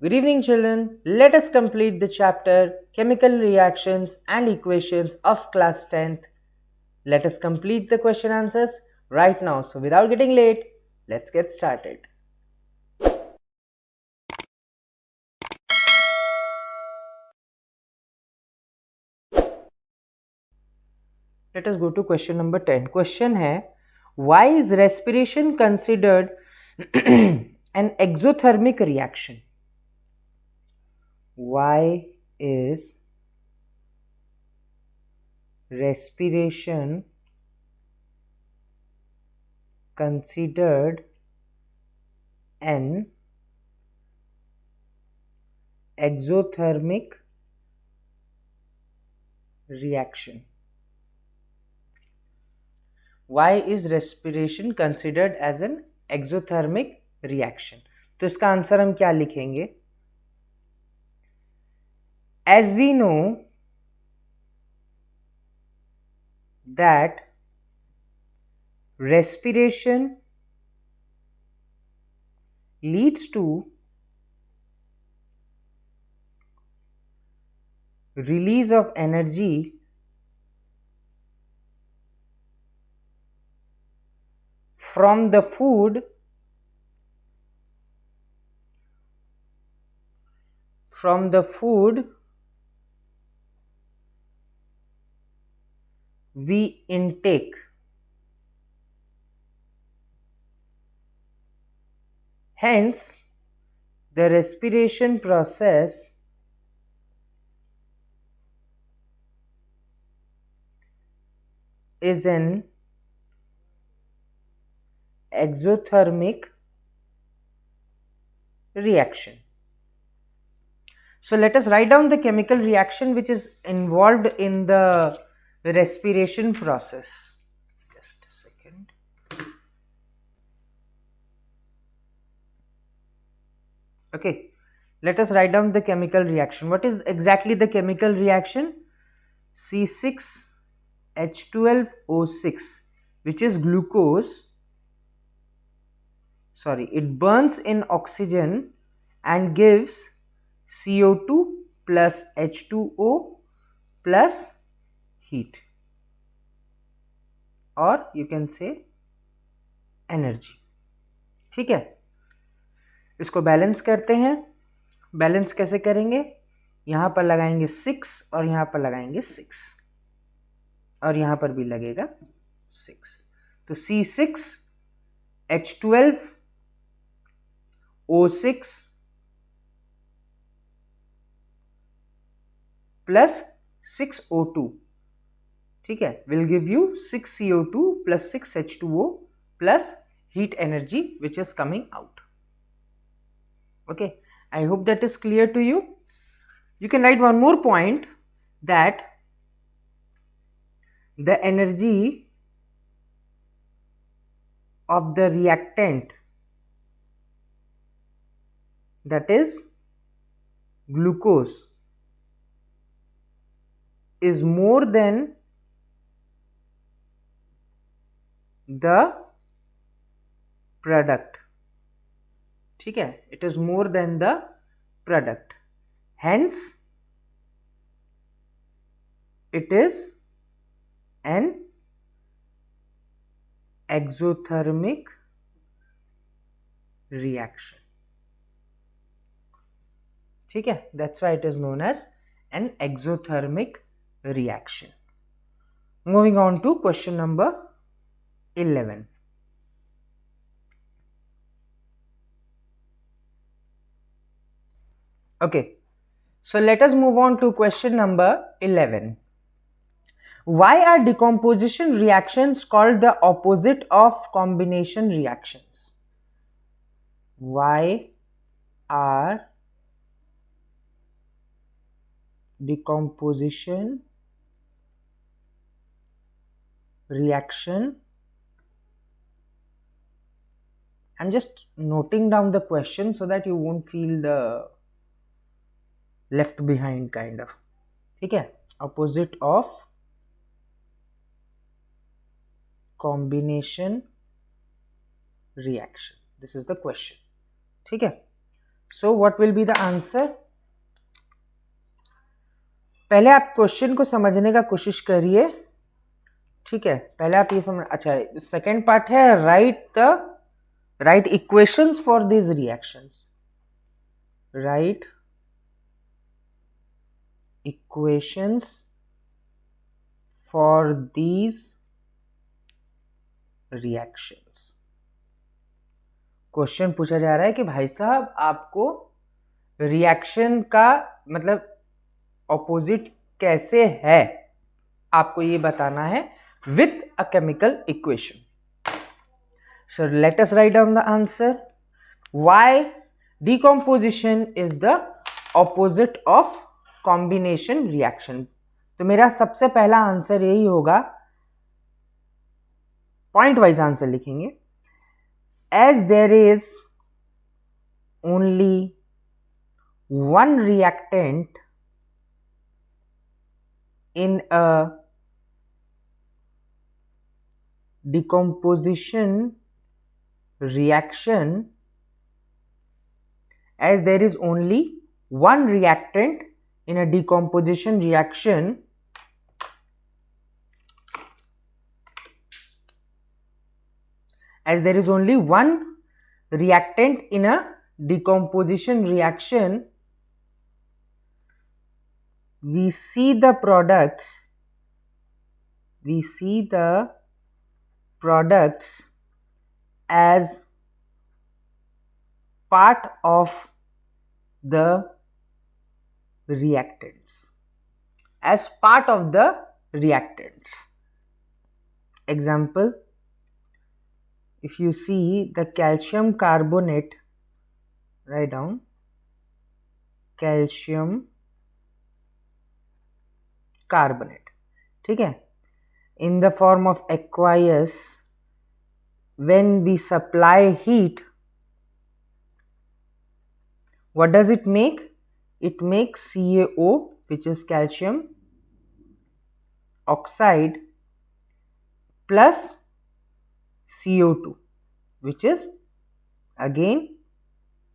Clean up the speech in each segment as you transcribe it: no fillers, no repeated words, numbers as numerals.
Good evening, children. Let us complete the chapter Chemical Reactions and Equations of class 10th. Let us complete the question answers right now. So, without getting late, let's get started. Let us go to question number 10. Question है, why is respiration considered an exothermic reaction? Why is respiration considered an exothermic reaction? Why is respiration considered as an exothermic reaction? तो इसका answer हम क्या लिखेंगे? As we know that respiration leads to release of energy from the food we intake. Hence, the respiration process is an exothermic reaction. So let us write down the chemical reaction which is involved in the respiration process. Just a second. Okay, let us write down the chemical reaction. What is exactly the chemical reaction? C6H12O6, which is glucose. Sorry, it burns in oxygen and gives CO2 plus H2O plus heat, or you can say energy. ठीक है, इसको balance करते हैं. Balance कैसे करेंगे? यहाँ पर लगाएंगे 6 और यहाँ पर लगाएंगे 6 और यहाँ पर भी लगेगा 6. तो C6H12O6 प्लस 6O2, ठीक है, will give you 6CO2 plus 6H2O plus heat energy which is coming out. Okay, I hope that is clear to you. You can write one more point, that the energy of the reactant, that is glucose, is more than the product. ठीक है, it is more than the product. Hence, it is an exothermic reaction. ठीक है, that's why it is known as an exothermic reaction. Moving on to question number 11. Okay, so let us move on to question number 11. Why are decomposition reactions called the opposite of combination reactions? Why are decomposition reaction? I'm just noting down the question so that you won't feel the left behind kind of. ठीक है, opposite of combination reaction. This is the question. ठीक है. So what will be the answer? पहले आप question को समझने का कोशिश करिए, ठीक है? पहले आप ये समझ, अच्छा सेकेंड पार्ट है right equations for these reactions, right equations for these reactions. Question पूछा जा रहा है कि भाई साहब आपको रिएक्शन का मतलब ऑपोजिट कैसे है, आपको ये बताना है with a chemical equation. So let us write down the answer. Why decomposition is the opposite of combination reaction? तो मेरा सबसे पहला आंसर यही होगा, पॉइंट वाइज आंसर लिखेंगे। As there is only one reactant in a decomposition reaction, as there is only one reactant in a decomposition reaction, as there is only one reactant in a decomposition reaction, we see the products as part of the reactants, example, if you see the calcium carbonate, write down calcium carbonate, ठीक है, in the form of aqueous, when we supply heat, what does it make? It makes CaO, which is calcium oxide, plus CO2, which is again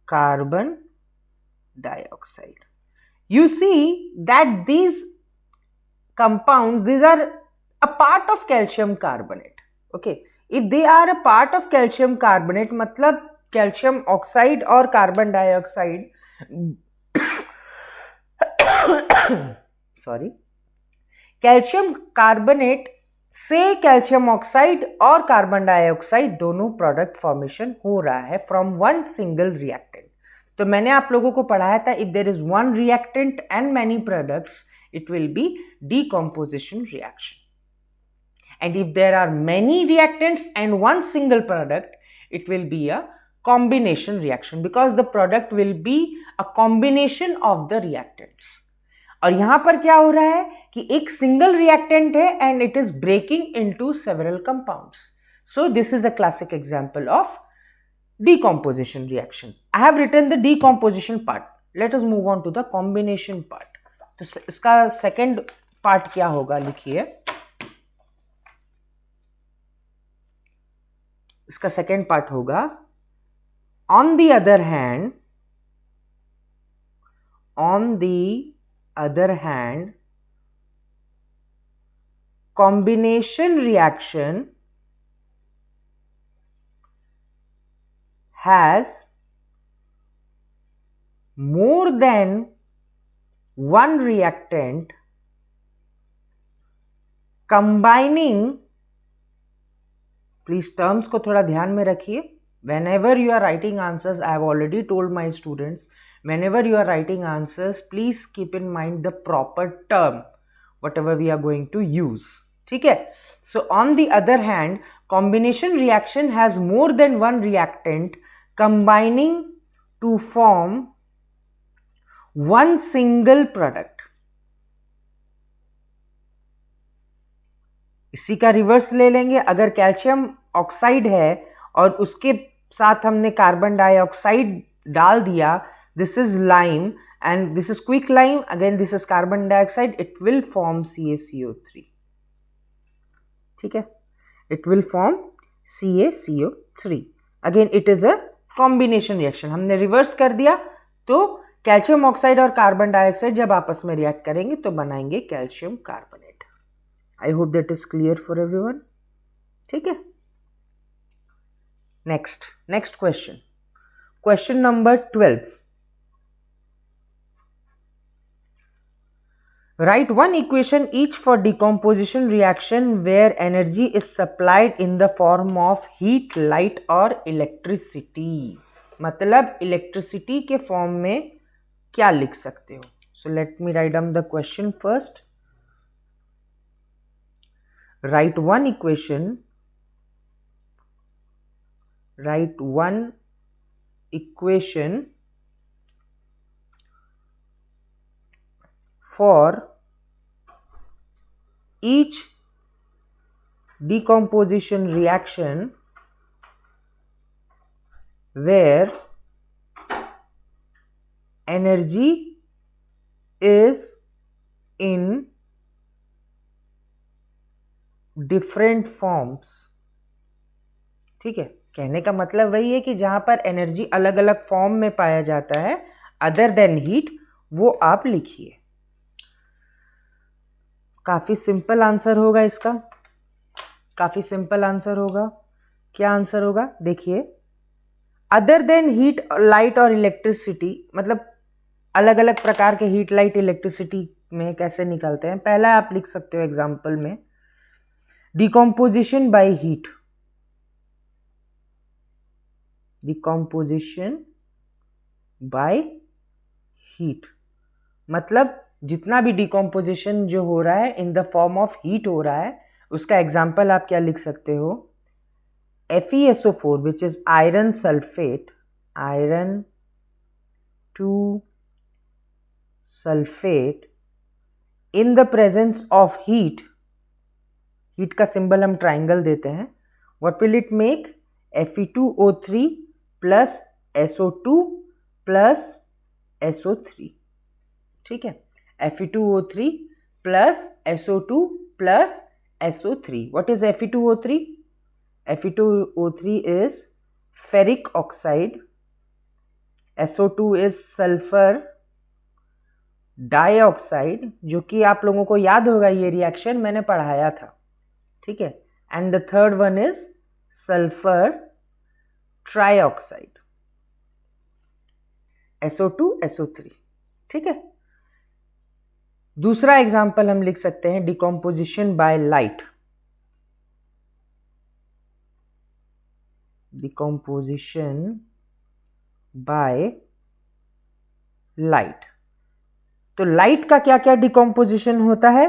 carbon dioxide. You see that these compounds, these are a part of calcium carbonate. Okay, if they are a part of calcium carbonate, मतलब calcium oxide और carbon dioxide sorry, calcium carbonate से calcium oxide और carbon dioxide दोनों product formation हो रहा है from one single reactant. तो मैंने आप लोगों को पढ़ाया था, if there is one reactant and many products, it will be decomposition reaction. And if there are many reactants and one single product, it will be a combination reaction, because the product will be a combination of the reactants. और यहां पर क्या हो रहा है कि एक single reactant है and it is breaking into several compounds. So this is a classic example of decomposition reaction. I have written the decomposition part. Let us move on to the combination part. तो इसका second part क्या होगा, लिखिए। इसका second part होगा, on the other hand combination reaction has more than one reactant combining, please terms को थोड़ा ध्यान में रखिए। whenever you are writing answers, I have already told my students, whenever you are writing answers, please keep in mind the proper term whatever we are going to use, ठीक है? So on the other hand, combination reaction has more than one reactant combining to form one single product. इसी का reverse ले लेंगे, अगर calcium oxide है और उसके साथ हमने कार्बन डाइऑक्साइड डाल दिया, this is lime and this is quick lime, again this is carbon dioxide, it will form CaCO3, ठीक है, it will form CaCO3। Again it is a combination reaction, हमने रिवर्स कर दिया तो कैल्शियम ऑक्साइड और carbon dioxide जब आपस में रिएक्ट करेंगे तो बनाएंगे calcium carbonate. I hope that is clear for everyone. ठीक है, next question number 12। Write one equation each for decomposition reaction where energy is supplied in the form of heat, light और electricity। मतलब electricity के form में क्या लिख सकते हो? So let me write down the question first. Write one equation for each decomposition reaction where energy is in different forms। ठीक है, कहने का मतलब वही है कि जहां पर एनर्जी अलग अलग फॉर्म में पाया जाता है अदर देन हीट, वो आप लिखिए। काफी सिंपल आंसर होगा इसका, काफी सिंपल आंसर होगा। क्या आंसर होगा? देखिए, अदर देन हीट, लाइट और इलेक्ट्रिसिटी, मतलब अलग अलग प्रकार के हीट, लाइट, इलेक्ट्रिसिटी में कैसे निकलते हैं। पहला आप लिख सकते हो एग्जांपल में, decomposition by heat. Decomposition by heat मतलब जितना भी डिकम्पोजिशन जो हो रहा है इन द फॉर्म ऑफ हीट हो रहा है, उसका एग्जाम्पल आप क्या लिख सकते हो? FeSO4 which is iron sulphate, iron 2 sulphate in the presence of heat. Heat का सिंबल हम ट्राइंगल देते हैं। What will it make? Fe2O3 plus SO2 plus SO3। ठीक है, Fe2O3 plus SO2 plus SO3। What is Fe2O3? Fe2O3 is ferric oxide, SO2 is sulfur dioxide, जो कि आप लोगों को याद होगा ये रिएक्शन मैंने पढ़ाया था। ठीक है, and the third one is sulphur trioxide, SO2 SO3। ठीक है, दूसरा एग्जाम्पल हम लिख सकते हैं decomposition by light. Decomposition by light, तो लाइट का क्या क्या डिकम्पोजिशन होता है?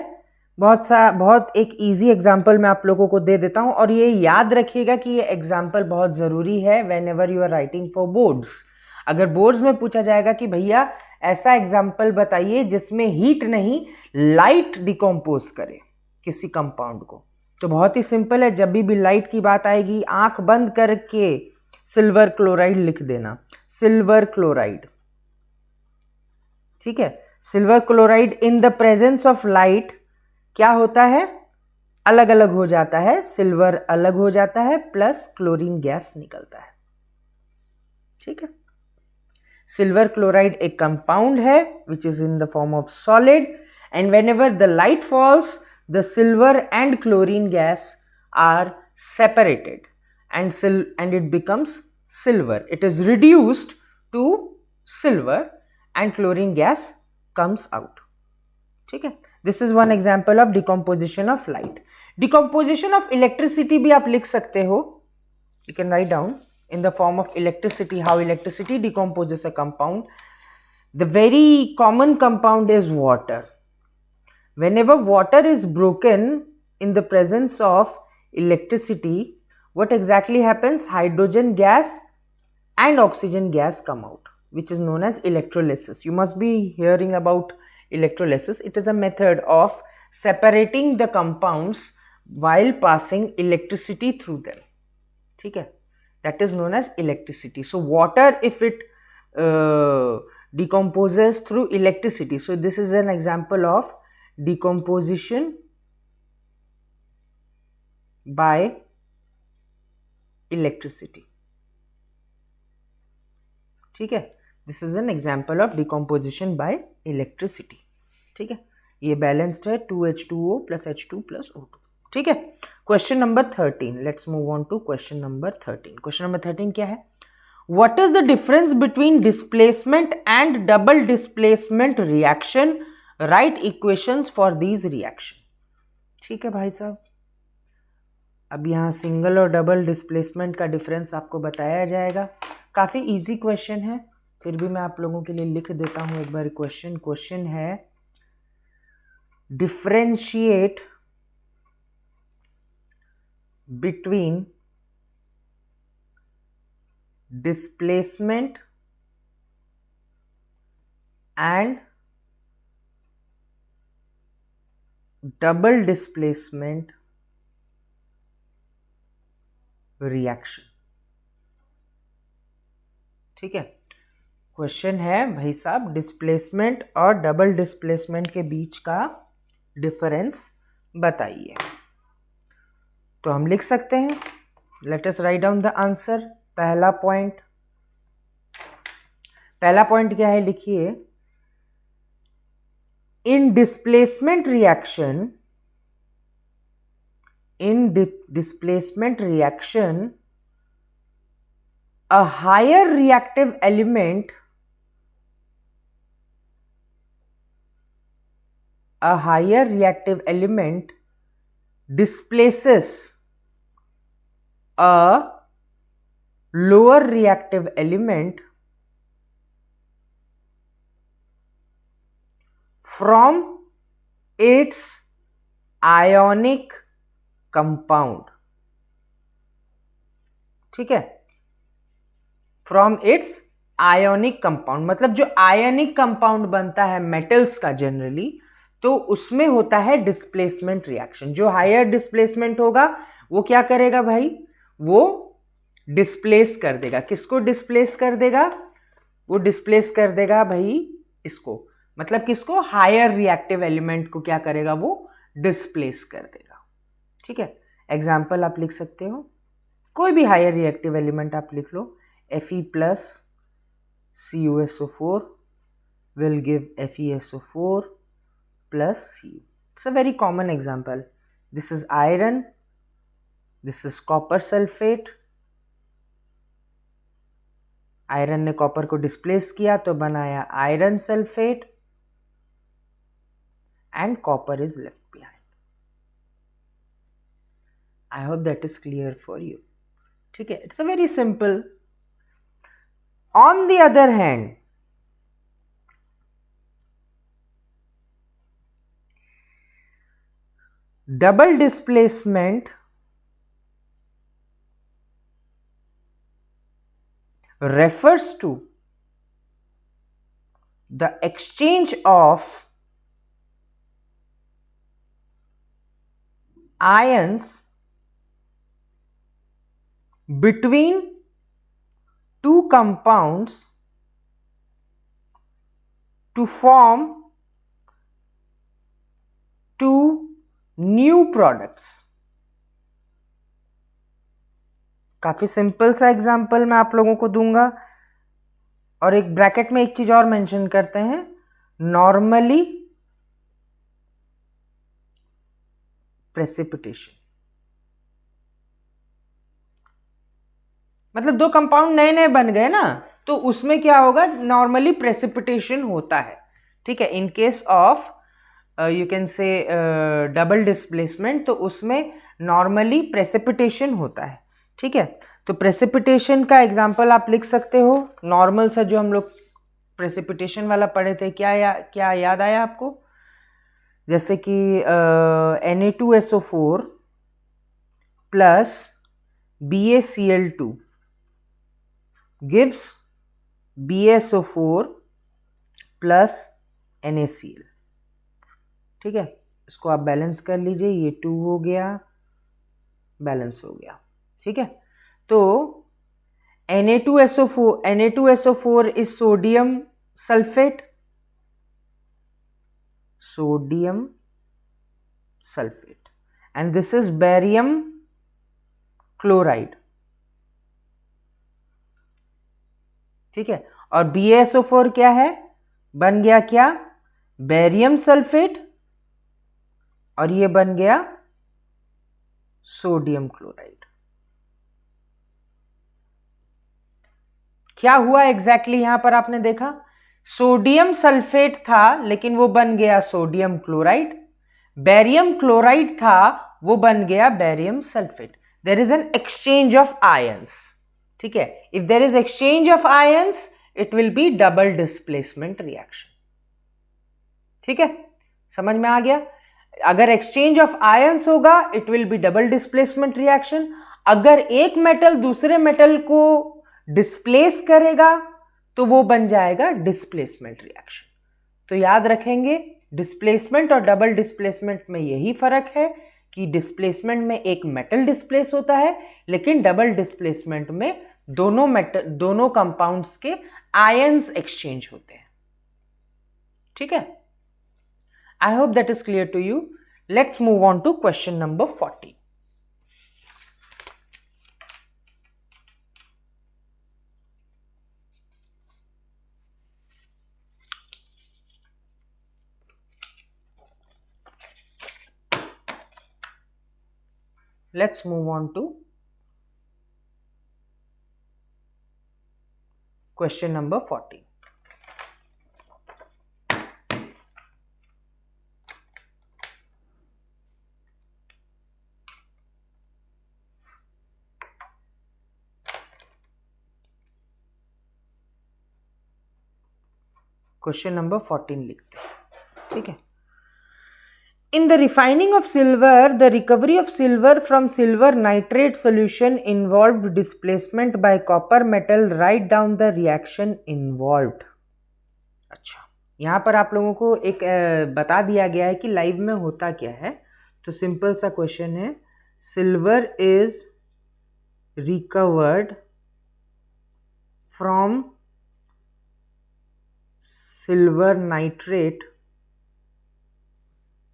बहुत एक इजी एग्जाम्पल मैं आप लोगों को दे देता हूं, और ये याद रखिएगा कि ये एग्जाम्पल बहुत जरूरी है whenever you are writing for boards. अगर बोर्ड्स में पूछा जाएगा कि भैया ऐसा एग्जाम्पल बताइए जिसमें हीट नहीं लाइट डिकम्पोज करे किसी कंपाउंड को, तो बहुत ही सिंपल है। जब भी लाइट की बात आएगी आंख बंद करके सिल्वर क्लोराइड लिख देना, सिल्वर क्लोराइड। ठीक है, silver chloride in the presence of light क्या होता है? अलग अलग हो जाता है, सिल्वर अलग हो जाता है प्लस क्लोरीन गैस निकलता है। ठीक है, सिल्वर क्लोराइड एक कंपाउंड है which is in the form of solid, and whenever the light falls the silver and chlorine gas are separated and it becomes silver. It is reduced to silver and chlorine gas comes out. ठीक है, this is one example of decomposition of light. Decomposition of electricity भी आप लिख सकते हो, you can write down in the form of electricity, how electricity decomposes a compound. The very common compound is water. Whenever water is broken in the presence of electricity, what exactly happens? Hydrogen gas and oxygen gas come out, which is known as electrolysis. You must be hearing about electrolysis. It is a method of separating the compounds while passing electricity through them. ठीक है, that is known as electricity. So water, if it decomposes through electricity, so this is an example of decomposition by electricity. ठीक है, this is an example of decomposition bye electricity. ठीक है, ये balanced है 2H2O + H2 + O2। ठीक है, question number 13, let's move on to question number 13। Question number 13 क्या है? What is the difference between displacement and double displacement reaction? Write equations for these reaction. ठीक है भाई साहब, अब यहाँ सिंगल और डबल डिस्प्लेसमेंट का डिफरेंस आपको बताया जाएगा। काफ़ी इजी क्वेश्चन है, फिर भी मैं आप लोगों के लिए लिख देता हूँ एक बार क्वेश्चन। क्वेश्चन है differentiate between displacement and double displacement reaction. ठीक है, क्वेश्चन है भाई साहब डिस्प्लेसमेंट और डबल डिस्प्लेसमेंट के बीच का डिफरेंस बताइए। तो हम लिख सकते हैं, late us write down the answer. पहला पॉइंट क्या है, लिखिए, इन displacement reaction a higher reactive element displaces a lower reactive element from its ionic compound। ठीक है, फ्रॉम इट्स आयोनिक कंपाउंड, मतलब जो आयनिक कंपाउंड बनता है मेटल्स का जनरली, तो उसमें होता है डिस्प्लेसमेंट रिएक्शन। जो हायर डिस्प्लेसमेंट होगा वो क्या करेगा भाई, वो डिस्प्लेस कर देगा। किसको डिस्प्लेस कर देगा? वो डिस्प्लेस कर देगा भाई इसको, मतलब किसको? हायर रिएक्टिव एलिमेंट को क्या करेगा, वो डिस्प्लेस कर देगा। ठीक है, एग्जाम्पल आप लिख सकते हो, कोई भी हायर रिएक्टिव एलिमेंट आप लिख लो। Fe plus CuSO4 will give FeSO4 plus Cu. It's a very common example. This is iron, this is copper sulfate. Iron ने कॉपर को डिस्प्लेस किया तो बनाया iron sulphate and copper is left behind. I hope that is clear for you. ठीक है, it's a very simple. On the other hand, double displacement refers to the exchange of ions between two compounds to form two new products। काफी simple सा example मैं आप लोगों को दूंगा, और एक ब्रैकेट में एक चीज और मेंशन करते हैं, नॉर्मली प्रेसिपिटेशन। मतलब दो कंपाउंड नए नए बन गए ना, तो उसमें क्या होगा, नॉर्मली प्रेसिपिटेशन होता है। ठीक है, in case of you can say double displacement, तो उसमें नॉर्मली प्रेसिपिटेशन होता है। ठीक है, तो प्रेसिपिटेशन का एग्जांपल आप लिख सकते हो, नॉर्मल सा जो हम लोग प्रेसिपिटेशन वाला पढ़े थे, क्या याद आया आपको? जैसे कि Na2SO4 plus BaCl2 gives BaSO4 plus NaCl। ठीक है, इसको आप बैलेंस कर लीजिए, ये 2 हो गया, बैलेंस हो गया। ठीक है, तो Na2SO4 is sodium sulphate, and this is barium chloride. ठीक है, और BaSO4 क्या है, बन गया क्या, बेरियम सल्फेट, और ये बन गया सोडियम क्लोराइड। क्या हुआ एग्जैक्टली यहां पर आपने देखा, सोडियम सल्फेट था लेकिन वो बन गया सोडियम क्लोराइड, बेरियम क्लोराइड था वो बन गया barium sulphate. There is an exchange of ions, ठीक है। If there is exchange of ions it will be double displacement reaction, ठीक है, समझ में आ गया। अगर एक्सचेंज ऑफ आयंस होगा it will be double displacement reaction. अगर एक मेटल दूसरे मेटल को डिस्प्लेस करेगा तो वो बन जाएगा डिस्प्लेसमेंट रिएक्शन। तो याद रखेंगे डिस्प्लेसमेंट और डबल डिस्प्लेसमेंट में यही फर्क है कि डिस्प्लेसमेंट में एक मेटल डिस्प्लेस होता है, लेकिन डबल डिस्प्लेसमेंट में दोनों कंपाउंड्स के आयंस एक्सचेंज होते हैं, ठीक है। I hope that is clear to you. Let's move on to question number 40. Let's move on to question number 40. Question number 14 लिखते हैं, ठीक है। In the refining of silver the recovery of silver from silver nitrate solution involved displacement bye copper metal, right down the reaction involved. अच्छा, यहाँ पर आप लोगों को एक बता दिया गया है कि लाइव में होता क्या है। तो सिंपल सा क्वेश्चन है, silver is recovered from silver nitrate,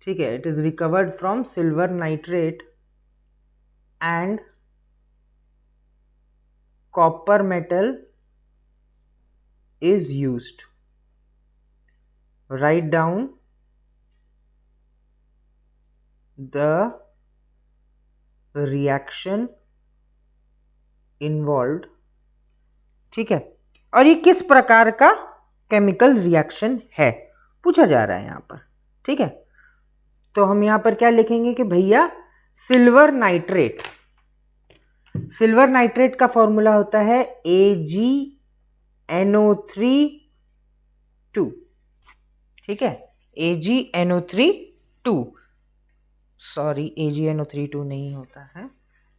ठीक है, it is recovered from silver nitrate and copper metal is used. Write down the reaction involved, ठीक है। और ये किस प्रकार का केमिकल रिएक्शन है पूछा जा रहा है यहाँ पर, ठीक है। तो हम यहाँ पर क्या लिखेंगे कि भैया सिल्वर नाइट्रेट, सिल्वर नाइट्रेट का फॉर्मूला होता है AgNO3 2, ठीक है, AgNO3 2, सॉरी AgNO3 2 नहीं होता है,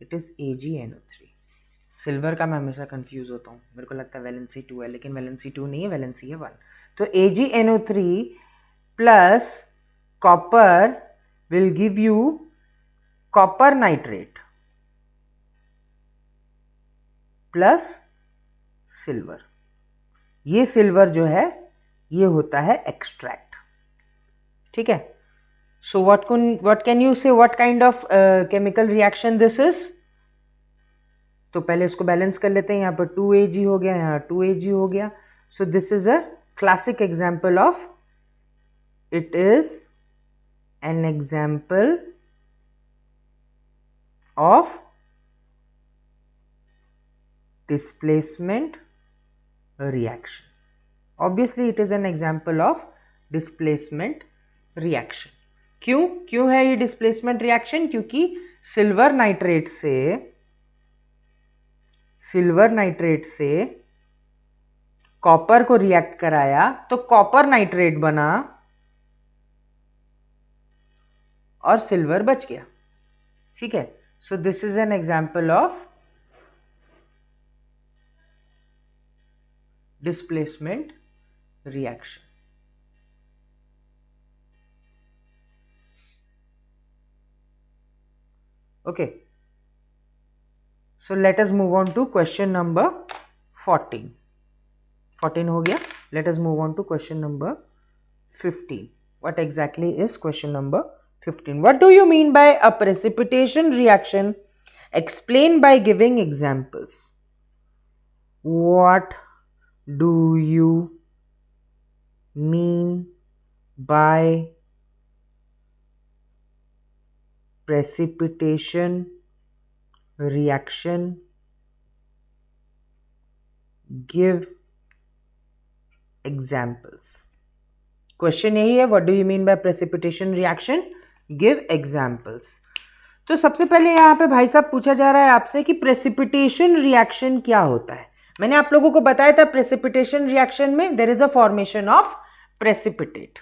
इट इज AgNO3। सिल्वर का मैं हमेशा कंफ्यूज होता हूँ, मेरे को लगता है वैलेंसी 2 है, लेकिन वैलेंसी 2 नहीं है, वैलेंसी है 1। तो AgNO3 plus copper will give you copper nitrate plus silver. ये सिल्वर जो है ये होता है एक्सट्रैक्ट, ठीक है। सो व्हाट कैन यू से what kind of chemical reaction this is. तो पहले इसको बैलेंस कर लेते हैं, यहाँ पर 2Ag हो गया, यहाँ 2Ag हो गया। So this is a classic example of, it is an example of displacement reaction. Obviously it is an example of displacement reaction. क्यों है ये displacement reaction? क्योंकि सिल्वर नाइट्रेट से कॉपर को रिएक्ट कराया तो कॉपर नाइट्रेट बना और सिल्वर बच गया, ठीक है। So this is an example of displacement reaction. Okay, so let us move on to question number 14 हो गया। Let us move on to question number 15. What exactly is question number 15? What do you mean by a precipitation reaction? Explain by giving examples. What do you mean by precipitation reaction? Give examples. Question यही है, what do you mean by precipitation reaction, give examples. तो सबसे पहले यहाँ पे भाई साहब पूछा जा रहा है आपसे कि प्रेसिपिटेशन रिएक्शन क्या होता है। मैंने आप लोगों को बताया था प्रेसिपिटेशन रिएक्शन में there is a formation of precipitate,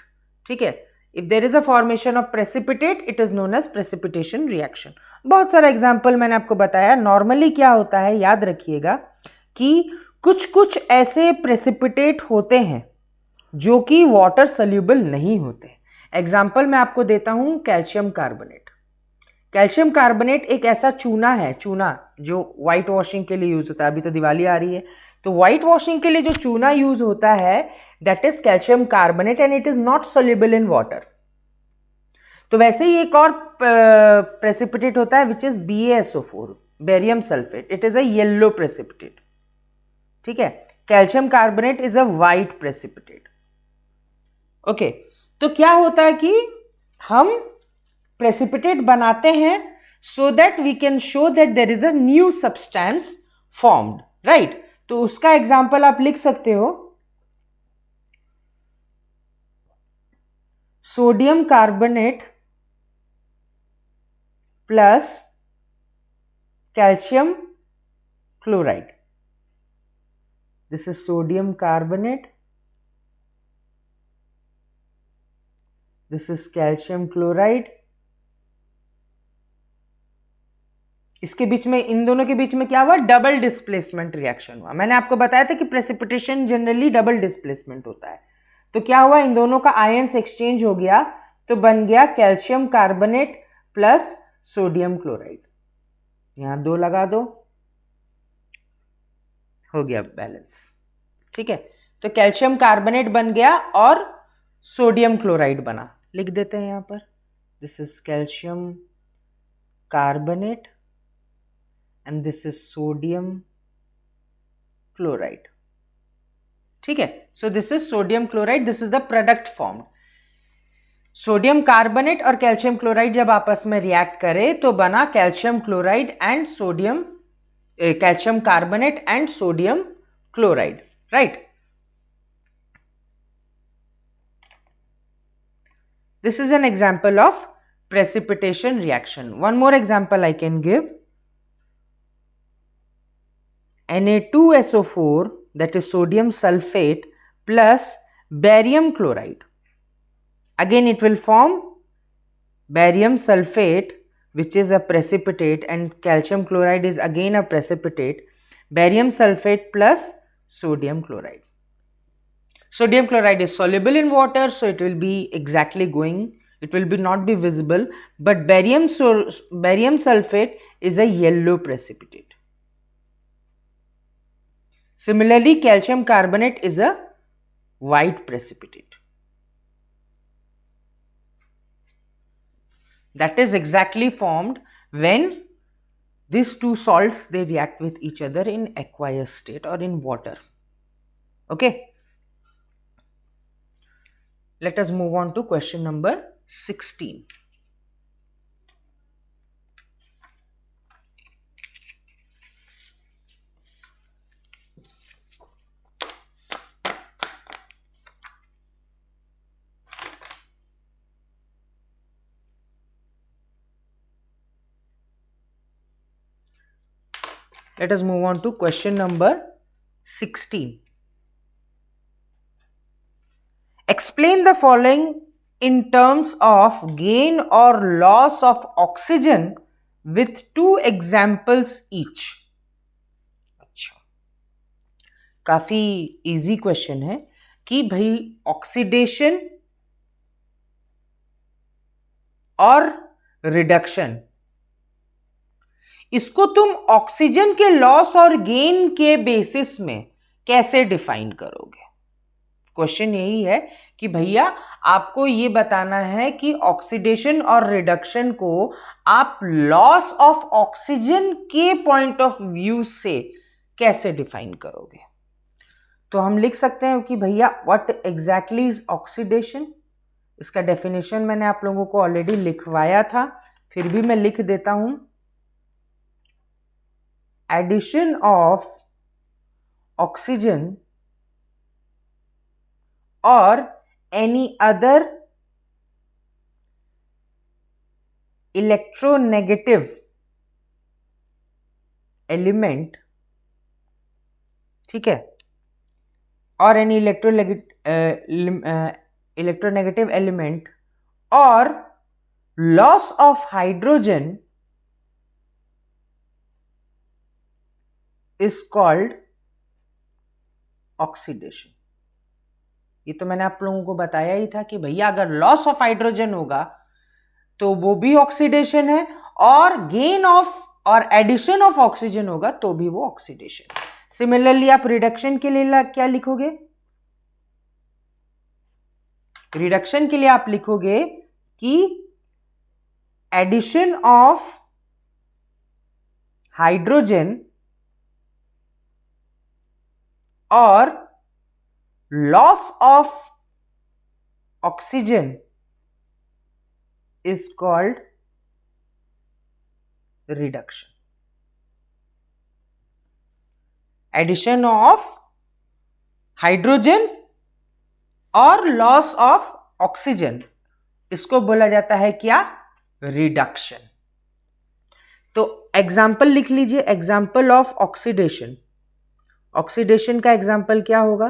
ठीक है। If there is a formation of precipitate it is known as precipitation reaction. बहुत सारा एग्जाम्पल मैंने आपको बताया। नॉर्मली क्या होता है, याद रखिएगा कि कुछ कुछ ऐसे प्रेसिपिटेट होते हैं जो कि वाटर सल्यूबल नहीं होते। एग्जाम्पल मैं आपको देता हूं, कैल्शियम कार्बोनेट। कैल्शियम कार्बोनेट एक ऐसा चूना है, चूना जो व्हाइट वॉशिंग के लिए यूज होता है। अभी तो दिवाली आ रही है, तो व्हाइट वॉशिंग के लिए जो चूना यूज होता है that is calcium carbonate and it is not soluble in water. तो वैसे ही एक और प्रेसिपिटेट होता है which is BaSO4, barium sulphate. It is a yellow precipitate, ठीक है। Calcium carbonate is a white precipitate. Okay, तो क्या होता है कि हम प्रेसिपिटेट बनाते हैं so that we can show that there is a new substance formed, right. तो उसका एग्जांपल आप लिख सकते हो, sodium carbonate plus calcium chloride. This is sodium carbonate, this is calcium chloride. इसके बीच में, इन दोनों के बीच में क्या हुआ, डबल डिस्प्लेसमेंट रिएक्शन हुआ। मैंने आपको बताया था कि प्रेसिपिटेशन जनरली डबल डिस्प्लेसमेंट होता है। तो क्या हुआ, इन दोनों का आयंस एक्सचेंज हो गया, तो बन गया calcium carbonate plus sodium chloride. यहां 2 लगा दो, हो गया बैलेंस, ठीक है। तो कैल्शियम कार्बोनेट बन गया और सोडियम क्लोराइड बना। लिख देते हैं यहां पर, this is calcium carbonate and this is sodium chloride, ठीक है। so this is sodium chloride, this is the product formed। Sodium carbonate और कैल्शियम क्लोराइड जब आपस में रिएक्ट करे तो बना calcium chloride and sodium, calcium carbonate and sodium chloride, right. this is an example of precipitation reaction. One more example I can give, Na2SO4, that is sodium sulfate plus barium chloride. Again it will form barium sulfate which is a precipitate and calcium chloride is again a precipitate. Barium sulfate plus sodium chloride. Sodium chloride is soluble in water, so it will be exactly going, it will be not be visible, but barium sulfate is a yellow precipitate. Similarly, calcium carbonate is a white precipitate. That is exactly formed when these two salts they react with each other in aqueous state or in water. Okay. Let us move on to question number 16. Let us move on to question number 16. Explain the following in terms of gain or loss of oxygen with 2 examples each. अच्छा, काफी easy question है कि भाई oxidation और reduction, इसको तुम oxygen के loss और गेन के बेसिस में कैसे डिफाइन करोगे। क्वेश्चन यही है कि भैया आपको ये बताना है कि ऑक्सीडेशन और रिडक्शन को आप लॉस ऑफ ऑक्सीजन के पॉइंट ऑफ व्यू से कैसे डिफाइन करोगे। तो हम लिख सकते हैं कि भैया व्हाट एग्जैक्टली इज ऑक्सीडेशन। इसका डेफिनेशन मैंने आप लोगों को ऑलरेडी लिखवाया था, फिर भी मैं लिख देता हूं। एडिशन ऑफ ऑक्सीजन और एनी अदर इलेक्ट्रोनेगेटिव एलिमेंट, ठीक है, और एनी इलेक्ट्रोनेगेटिव एलिमेंट और loss of hydrogen is called oxidation. ये तो मैंने आप लोगों को बताया ही था कि भैया अगर लॉस ऑफ हाइड्रोजन होगा तो वो भी ऑक्सीडेशन है, और गेन ऑफ और एडिशन ऑफ ऑक्सीजन होगा तो भी वो ऑक्सीडेशन। सिमिलरली आप रिडक्शन के लिए क्या लिखोगे? रिडक्शन के लिए आप लिखोगे कि एडिशन ऑफ हाइड्रोजन और loss of oxygen is called reduction. Addition of hydrogen और लॉस ऑफ ऑक्सीजन, इसको बोला जाता है क्या? रिडक्शन। तो एग्जाम्पल लिख लीजिए, एग्जाम्पल ऑफ ऑक्सीडेशन। ऑक्सीडेशन का एग्जाम्पल क्या होगा?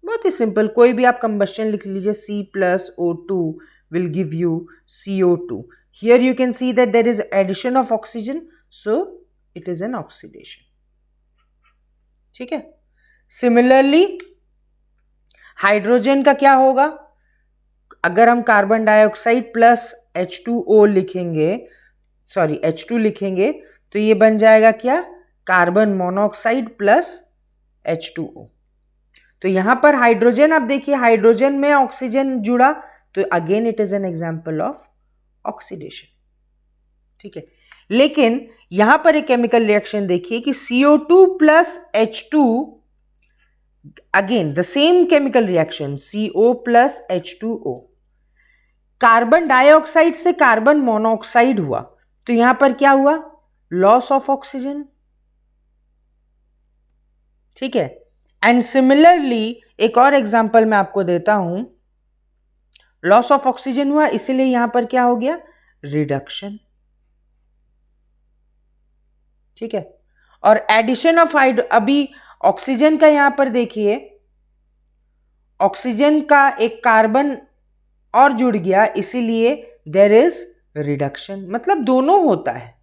बहुत ही सिंपल, कोई भी आप कंबस्शन लिख लीजिए, C+O2 will give you CO2. Here you can see that there is addition of oxygen, so it is an oxidation. ठीक है। सिमिलरली हाइड्रोजन का क्या होगा? अगर हम कार्बन डाइऑक्साइड प्लस H2O लिखेंगे, सॉरी H2 लिखेंगे, तो ये बन जाएगा क्या? Carbon monoxide plus H2O। तो यहां पर हाइड्रोजन, आप देखिए हाइड्रोजन में ऑक्सीजन जुड़ा, तो again it is an example of oxidation. ठीक है, लेकिन यहां पर एक केमिकल रिएक्शन देखिए कि CO2 plus H2, again the same chemical reaction, CO plus H2O, carbon dioxide से कार्बन मोनोऑक्साइड हुआ, तो यहां पर क्या हुआ? Loss of oxygen. ठीक है, एंड सिमिलरली एक और एग्जांपल मैं आपको देता हूं, लॉस ऑफ ऑक्सीजन हुआ, इसीलिए यहां पर क्या हो गया? रिडक्शन। ठीक है, और एडिशन ऑफ अभी ऑक्सीजन का यहां पर देखिए, ऑक्सीजन का एक कार्बन और जुड़ गया, इसीलिए देयर इज रिडक्शन। मतलब दोनों होता है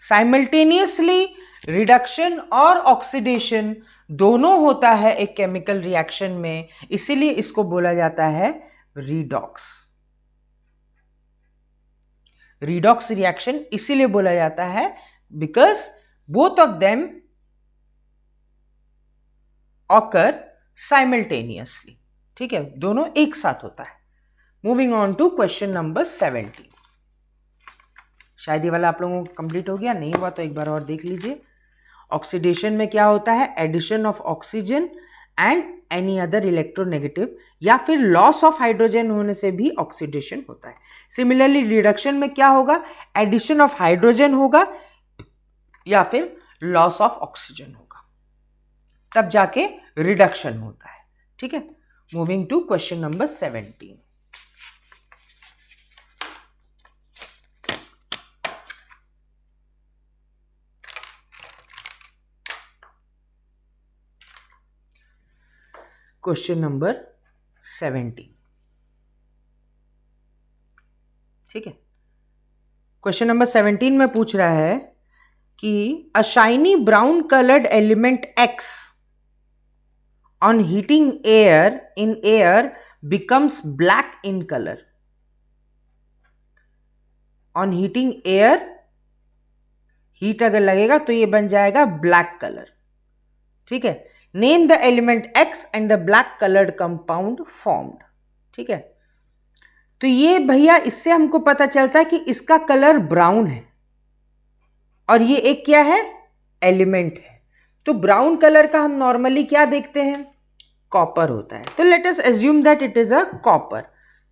साइमल्टेनियसली, रिडक्शन और ऑक्सीडेशन दोनों होता है एक केमिकल रिएक्शन में, इसीलिए इसको बोला जाता है रीडॉक्स। रीडॉक्स रिएक्शन इसीलिए बोला जाता है because both of them occur simultaneously. ठीक है, दोनों एक साथ होता है। Moving on to question number 17। शायद ये वाला आप लोगों को कंप्लीट हो गया, नहीं हुआ तो एक बार और देख लीजिए। ऑक्सीडेशन में क्या होता है? Addition of oxygen and any other electronegative, या फिर लॉस ऑफ हाइड्रोजन होने से भी ऑक्सीडेशन होता है। सिमिलरली रिडक्शन में क्या होगा? एडिशन ऑफ हाइड्रोजन होगा या फिर लॉस ऑफ ऑक्सीजन होगा, तब जाके रिडक्शन होता है। ठीक है, moving to question number 17। Question number 17। ठीक है, क्वेश्चन नंबर 17 में पूछ रहा है कि अ shiny brown coloured element X on heating air becomes black in colour. On heating air, heat अगर लगेगा तो ये बन जाएगा ब्लैक कलर। ठीक है, name the element X and the black coloured compound formed. ठीक है, तो ये भैया इससे हमको पता चलता है कि इसका कलर ब्राउन है और ये एक क्या है? एलिमेंट है। तो ब्राउन कलर का हम नॉर्मली क्या देखते हैं? कॉपर होता है। तो let us assume that it is a copper.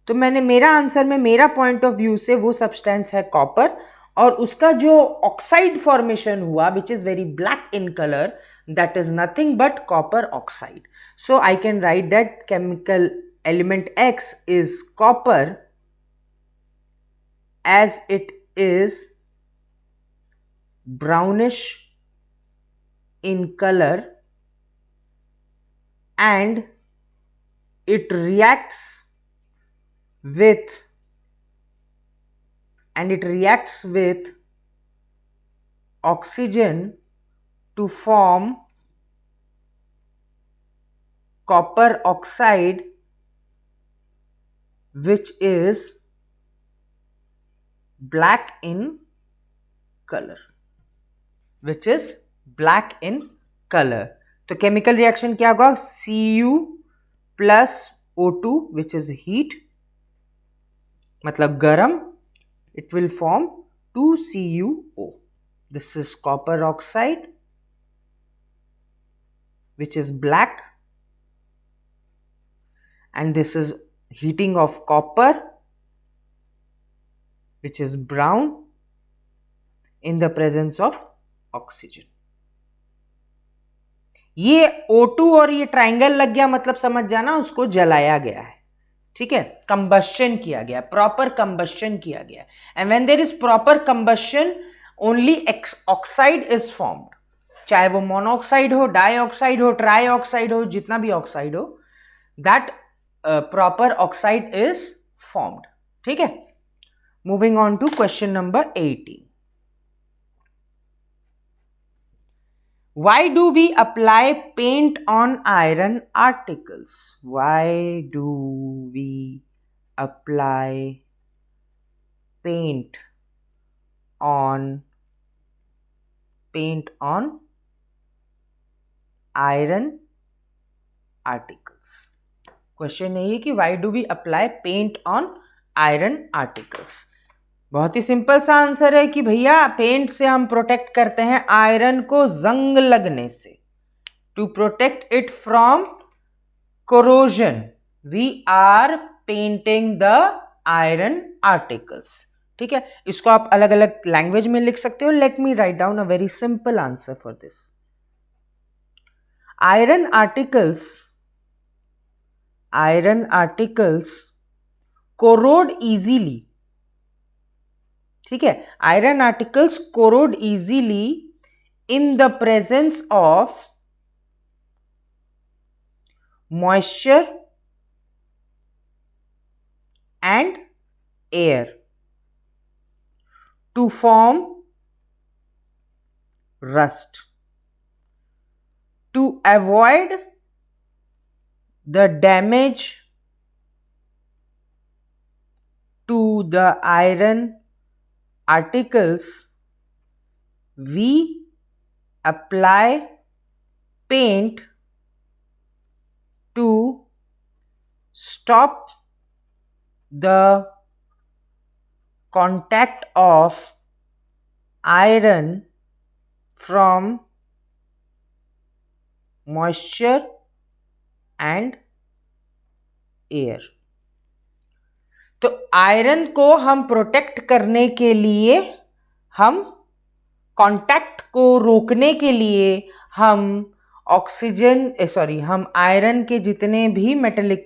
तो मैंने मेरा आंसर में मेरा पॉइंट ऑफ व्यू से वो सब्सटेंस है कॉपर, और उसका जो ऑक्साइड फॉर्मेशन हुआ which is very black in colour, that is nothing but copper oxide. So I can write that chemical element X is copper as it is brownish in color and it reacts with oxygen to form copper oxide, which is black in color, तो chemical reaction क्या होगा? Cu plus O2 which is heat, मतलब गरम, it will form 2CuO. This is copper oxide which is black, and this is heating of copper which is brown in the presence of oxygen. ये O2 और ये triangle लग गया, मतलब समझ जाना उसको जलाया गया है, ठीक है, कंबस्शन किया गया, प्रॉपर कंबस्शन किया गया। And when there is proper combustion only oxide is formed, चाहे वो मोनोऑक्साइड हो, डाइऑक्साइड हो, ट्राइऑक्साइड हो, जितना भी ऑक्साइड हो, that proper oxide is formed, ठीक है। Moving on to question number 18. Why do we apply paint on iron articles? Why do we apply paint on iron articles? Question यही है कि why do we apply paint on iron articles? बहुत ही simple सा answer है कि भैया paint से हम प्रोटेक्ट करते हैं आयरन को जंग लगने से, to protect it from corrosion we are painting the iron articles, ठीक है। इसको आप अलग अलग लैंग्वेज में लिख सकते हो। Let me write down a very simple answer for this. Iron articles corrode easily, ठीक है, iron articles corrode easily in the presence of moisture and air to form rust. To avoid the damage to the iron articles, we apply paint to stop the contact of iron from moisture and air. तो iron को हम protect करने के लिए, हम contact को रोकने के लिए हम हम आयरन के जितने भी मेटेलिक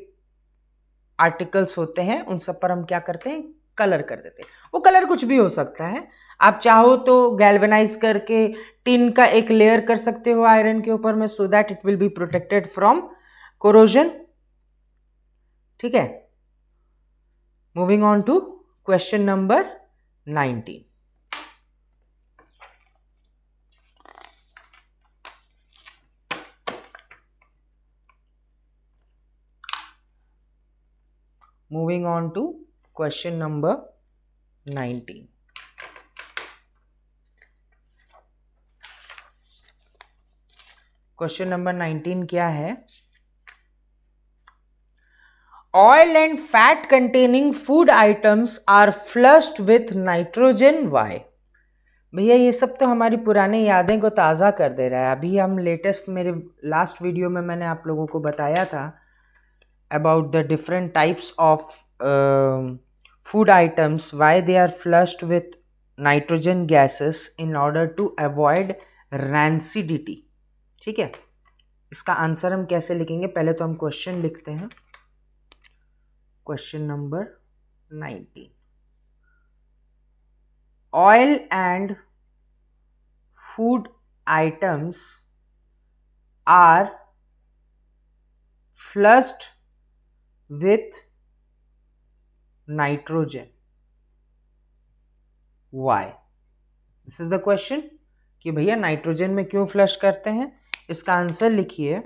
आर्टिकल्स होते हैं उन सब पर हम क्या करते हैं? कलर कर देते हैं। वो कलर कुछ भी हो सकता है, आप चाहो तो गैल्वेनाइज करके टिन का एक लेयर कर सकते हो आयरन के ऊपर में, so that it will be protected from corrosion, ठीक है। Moving on to question number 19. Moving on to question number 19. Question number 19 क्या है? Oil and fat containing food items are flushed with nitrogen. Why? भैया ये सब तो हमारी पुरानी यादें को ताज़ा कर दे रहा है। अभी हम लेटेस्ट, मेरे लास्ट वीडियो में मैंने आप लोगों को बताया था about the different types of food items, why they are flushed with nitrogen gases in order to avoid rancidity. ठीक है, इसका आंसर हम कैसे लिखेंगे, पहले तो हम क्वेश्चन लिखते हैं। Question number 19, oil and food items are flushed with nitrogen. Why? This is the question कि भैया नाइट्रोजन में क्यों फ्लश करते हैं। इसका आंसर लिखिए।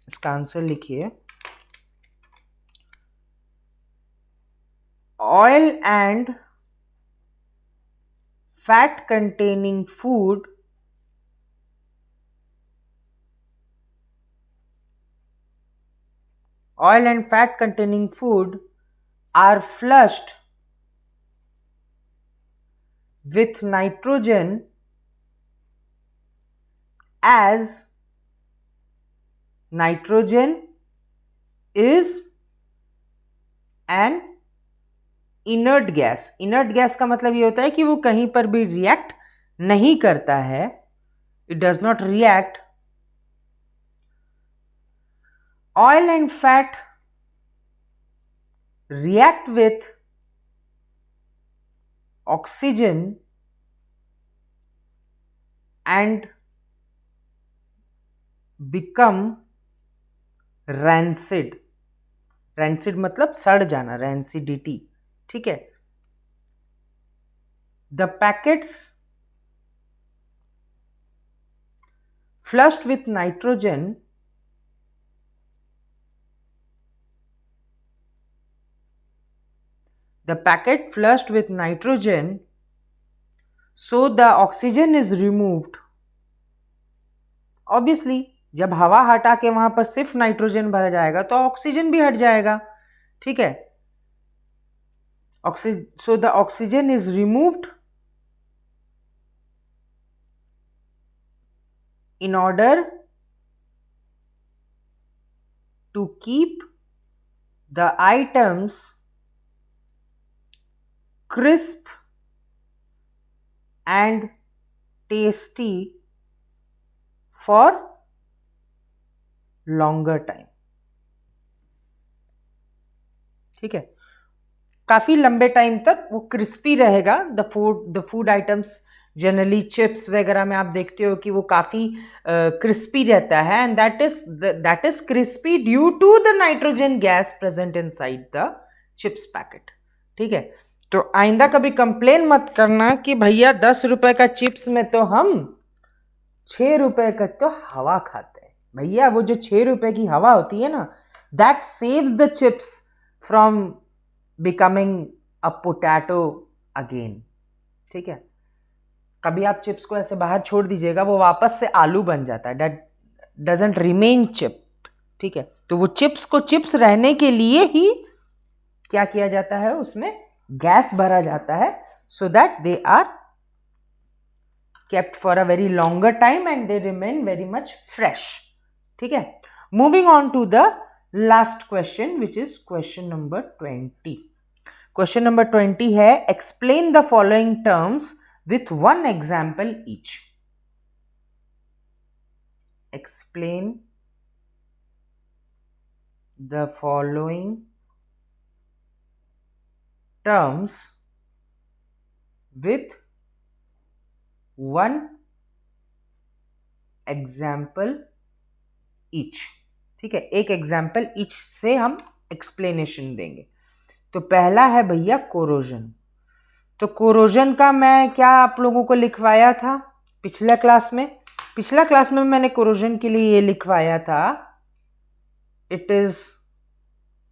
इसका आंसर लिखिए, oil and fat containing food are flushed with nitrogen as nitrogen is an inert gas. Inert gas का मतलब ये होता है कि वो कहीं पर भी रिएक्ट नहीं करता है, it does not react. Oil and fat react with oxygen and become rancid. Rancid मतलब सड़ जाना, रैंसिडिटी। ठीक है, the packets flushed with nitrogen so the oxygen is removed। Obviously जब हवा हटा के वहां पर सिर्फ नाइट्रोजन भरा जाएगा तो ऑक्सीजन भी हट जाएगा। ठीक है, so the oxygen is removed in order to keep the items crisp and tasty for longer time। ठीक है, काफी लंबे टाइम तक वो क्रिस्पी रहेगा। The food items generally chips वगैरह में आप देखते हो कि वो काफी क्रिस्पी रहता है, and that is crispy due to the nitrogen gas present inside the chips packet. ठीक है, तो आइंदा कभी कंप्लेन मत करना कि भैया 10 रुपए का चिप्स में तो हम 6 रुपए का तो हवा खाते हैं। भैया वो जो 6 रुपए की हवा होती है ना, that saves the chips from becoming a potato again. ठीक है, कभी आप चिप्स को ऐसे बाहर छोड़ दीजिएगा, वो वापस से आलू बन जाता है, दैट डजंट रिमेन चिप। ठीक है, तो वो चिप्स को चिप्स रहने के लिए ही क्या किया जाता है, उसमें गैस भरा जाता है, so that they are kept for a very longer time and they remain very much fresh। ठीक है, moving on to the last question, which is question number 20। question number 20 है, explain the following terms with one example each। explain the following terms with one example each। ठीक है, एक example each से हम explanation देंगे। तो पहला है भैया कोरोजन। तो कोरोजन का मैं क्या आप लोगों को लिखवाया था पिछला क्लास में मैंने कोरोजन के लिए ये लिखवाया था, it is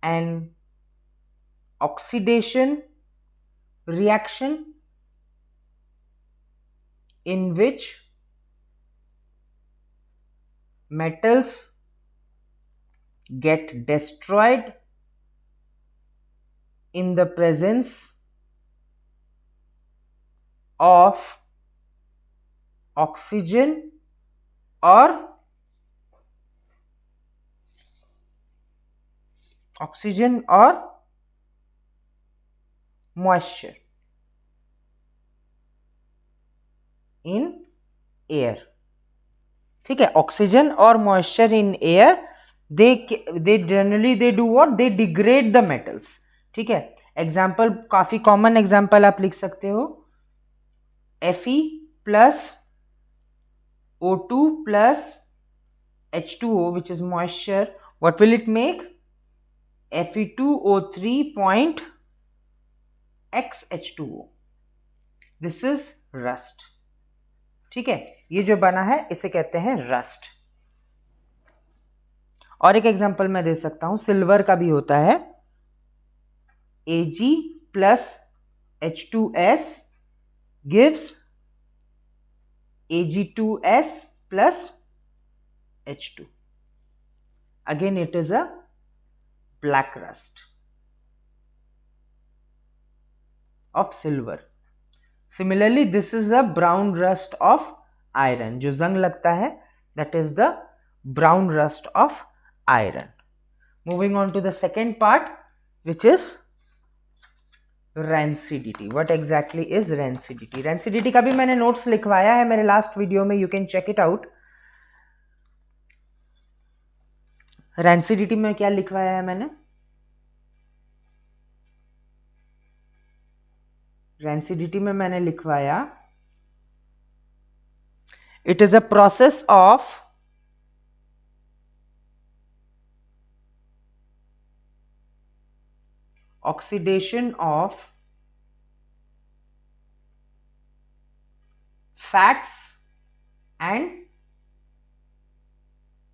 an oxidation reaction in which metals get destroyed in the presence of oxygen or moisture in air. ठीक है, ऑक्सीजन और moisture in air, they generally they do what, they degrade the metals. ठीक है, example, काफी common example आप लिख सकते हो, Fe plus O2 plus H2O which is moisture, what will it make? Fe2O3 point XH2O. This is rust. ठीक है, ये जो बना है इसे कहते हैं रस्ट. और एक एग्जांपल मैं दे सकता हूं, सिल्वर का भी होता है, Ag plus H2S gives Ag2S plus H2. Again it is a black rust of silver. Similarly this is a brown rust of iron. जो जंग लगता है that is the brown rust of iron. Moving on to the second part which is rancidity. What exactly is rancidity? Rancidity का भी मैंने notes लिखवाया है मेरे लास्ट वीडियो में, you can check it out. rancidity में क्या लिखवाया है मैंने? rancidity में मैंने लिखवाया, it is a process of oxidation of fats and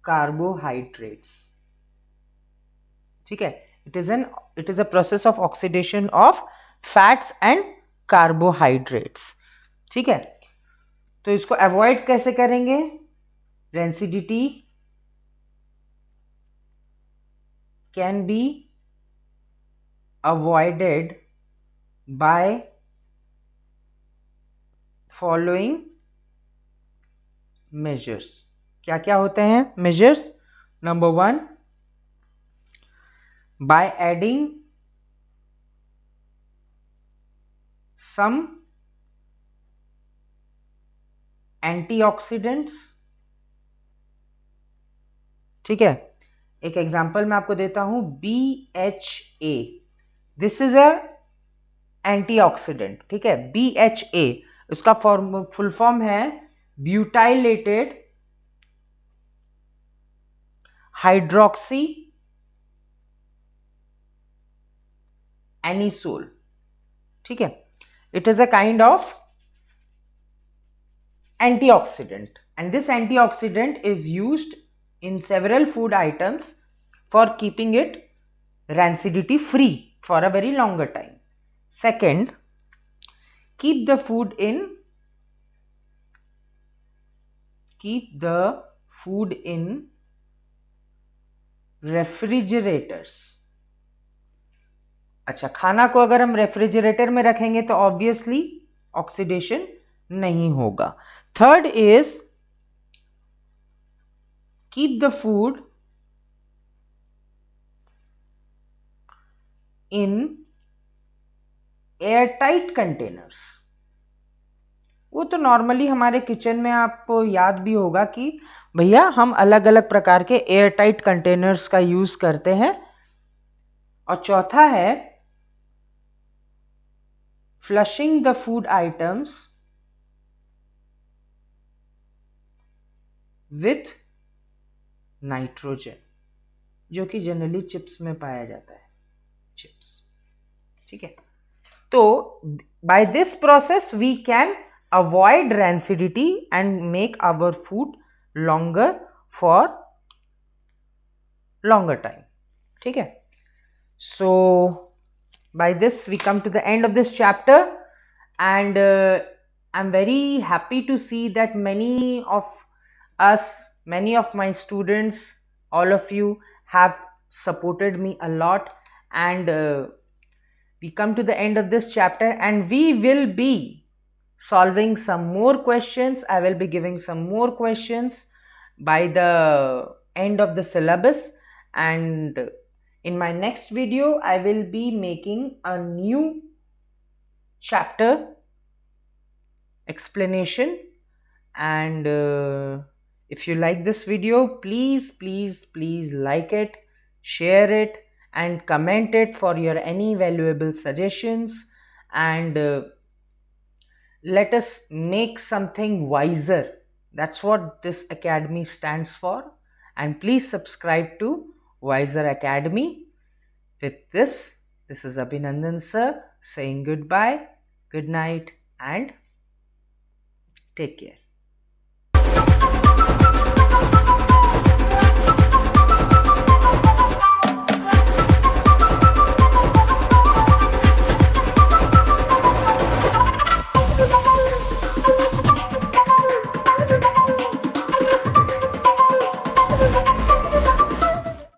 carbohydrates. ठीक है, it is a process of oxidation of fats and carbohydrates. ठीक है, तो इसको अवॉइड कैसे करेंगे? rancidity can be avoided by following measures. क्या क्या होते हैं measures? Number 1, by adding some antioxidants. ठीक है, एक एग्जांपल मैं आपको देता हूं, BHA. This is a antioxidant. ठीक है, BHA उसका फुल फॉर्म है ब्यूटाइलेटेड हाइड्रोक्सी एनिसोल. ठीक है, it is a kind of antioxidant and this antioxidant is used in several food items for keeping it rancidity free for a very longer time. Second, keep the food in refrigerators. अच्छा, खाना को अगर हम refrigerator में रखेंगे तो obviously oxidation नहीं होगा. Third is keep the food in airtight containers. वो तो नॉर्मली हमारे किचन में आपको याद भी होगा कि भैया हम अलग अलग प्रकार के एयरटाइट कंटेनर्स का यूज करते हैं. और चौथा है flushing the food items with nitrogen, जो कि जनरली चिप्स में पाया जाता है, चिप्स. ठीक है, तो by this process we can avoid rancidity and make our food longer for longer time. ठीक है, so by this we come to the end of this chapter and I'm very happy to see that many of my students, all of you have supported me a lot and we come to the end of this chapter, and we will be solving some more questions. I will be giving some more questions by the end of the syllabus, and in my next video I will be making a new chapter explanation. And if you like this video, please like it, share it, and comment it for your any valuable suggestions, and let us make something wiser. That's what this academy stands for. And please subscribe to Wiser Academy. With this is Abhinandan sir saying goodbye, good night, and take care.